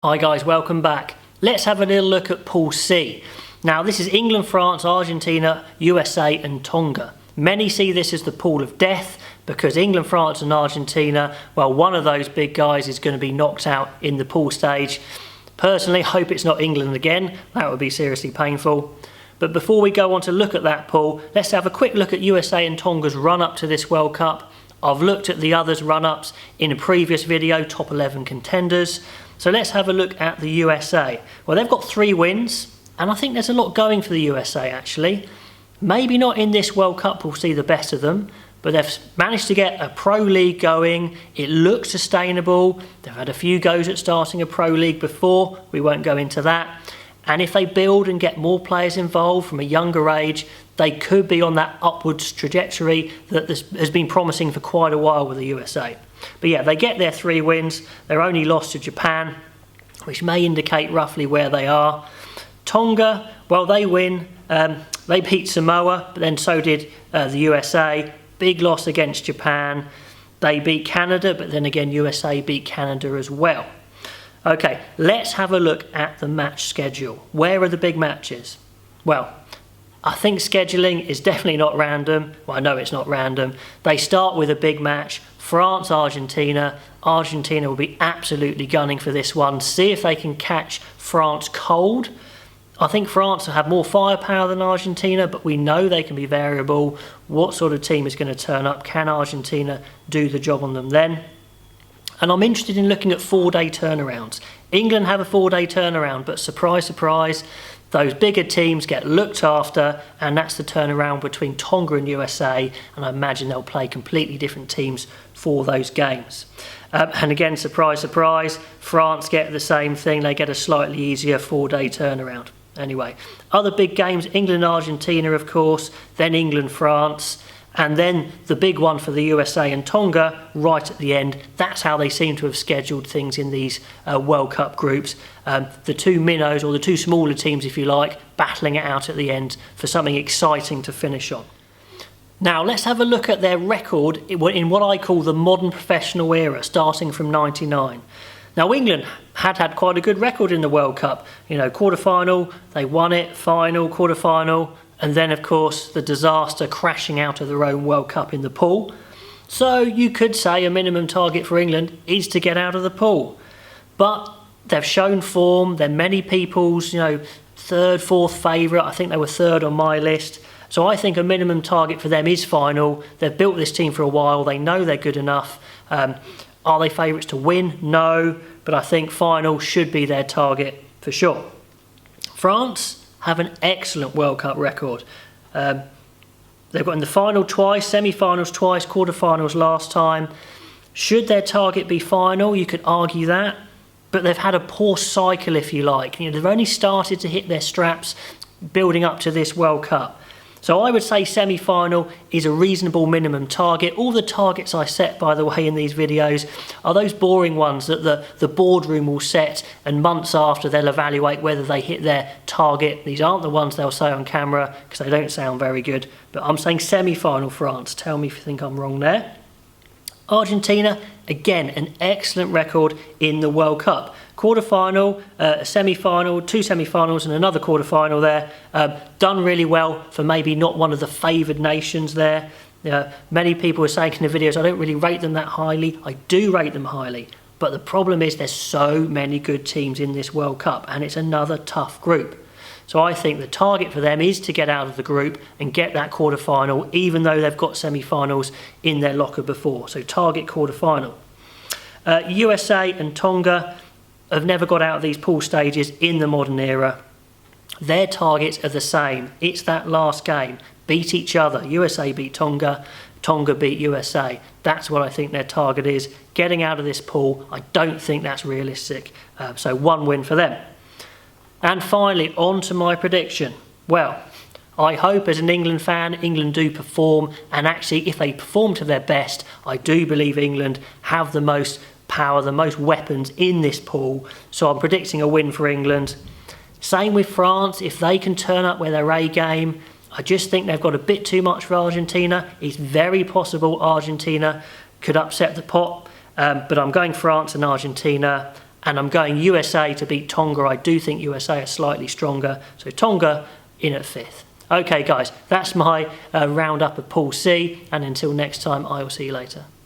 Hi guys, welcome back. Let's have a little look at Pool C. Now this is England, France, Argentina, USA and Tonga. Many see this as the pool of death because England, France and Argentina, well, one of those big guys is going to be knocked out in the pool stage. Personally, hope it's not England again. That would be seriously painful. But before we go on to look at that pool, let's have a quick look at USA and Tonga's run up to this World Cup. I've looked at the others run-ups in a previous video, top 11 contenders. So let's have a look at the USA. Well, they've got 3 wins, and I think there's a lot going for the USA actually. Maybe not in this World Cup we'll see the best of them, but they've managed to get a pro league going. It looks sustainable. They've had a few goes at starting a pro league before. We won't go into that. And if they build and get more players involved from a younger age, they could be on that upwards trajectory that has been promising for quite a while with the USA. But yeah, they get their 3 wins. They're only lost to Japan, which may indicate roughly where they are. Tonga, well, they win. They beat Samoa, but then so did the USA. Big loss against Japan. They beat Canada, but then again, USA beat Canada as well. Okay, let's have a look at the match schedule. Where are the big matches? Well, I think scheduling is definitely not random. Well, I know it's not random. They start with a big match. France, Argentina. Argentina will be absolutely gunning for this one. See if they can catch France cold. I think France will have more firepower than Argentina, but we know they can be variable. What sort of team is going to turn up? Can Argentina do the job on them then? And I'm interested in looking at 4-day turnarounds. England have a 4-day turnaround, but surprise, surprise, those bigger teams get looked after, and that's the turnaround between Tonga and USA, and I imagine they'll play completely different teams for those games. And again, surprise, surprise, France get the same thing. They get a slightly easier 4-day turnaround. Anyway, other big games, England, Argentina, of course, then England, France, and then the big one for the USA and Tonga right at the end. That's how they seem to have scheduled things in these World Cup groups. The 2 minnows, or the 2 smaller teams if you like, battling it out at the end for something exciting to finish on. Now let's have a look at their record in what I call the modern professional era, starting from '99. Now England had quite a good record in the World Cup. You know, quarter-final, they won it, final, quarter-final, and then of course the disaster crashing out of their own World Cup in the pool. So you could say a minimum target for England is to get out of the pool. But they've shown form, they're many people's, 3rd, 4th favourite. I think they were 3rd on my list. So I think a minimum target for them is final. They've built this team for a while, they know they're good enough. Are they favourites to win? No, but I think final should be their target for sure. France have an excellent World Cup record. They've got in the final twice, semi-finals twice, quarter-finals last time. Should their target be final? You could argue that, but they've had a poor cycle, if you like. They've only started to hit their straps building up to this World Cup. So I would say semi-final is a reasonable minimum target. All the targets I set, by the way, in these videos are those boring ones that the boardroom will set, and months after they'll evaluate whether they hit their target. These aren't the ones they'll say on camera because they don't sound very good. But I'm saying semi-final France. Tell me if you think I'm wrong there. Argentina, again, an excellent record in the World Cup. Quarter-final, a semi-final, 2 semi-finals and another quarter-final there. Done really well for maybe not one of the favoured nations there. Many people are saying in the videos, I don't really rate them that highly. I do rate them highly. But the problem is there's so many good teams in this World Cup, and it's another tough group. So I think the target for them is to get out of the group and get that quarter-final, even though they've got semi-finals in their locker before. So target quarter-final. USA and Tonga have never got out of these pool stages in the modern era. Their targets are the same. It's that last game. Beat each other. USA beat Tonga. Tonga beat USA. That's what I think their target is. Getting out of this pool. I don't think that's realistic. So 1 win for them. And finally, on to my prediction. Well, I hope as an England fan, England do perform. And actually, if they perform to their best, I do believe England have the most power, the most weapons in this pool. So I'm predicting a win for England. Same with France. If they can turn up with their A game, I just think they've got a bit too much for Argentina. It's very possible Argentina could upset the pot. But I'm going France and Argentina. and I'm going USA to beat Tonga. I do think USA are slightly stronger, so Tonga in at 5th. Okay guys, that's my roundup of Pool C, and until next time, I will see you later.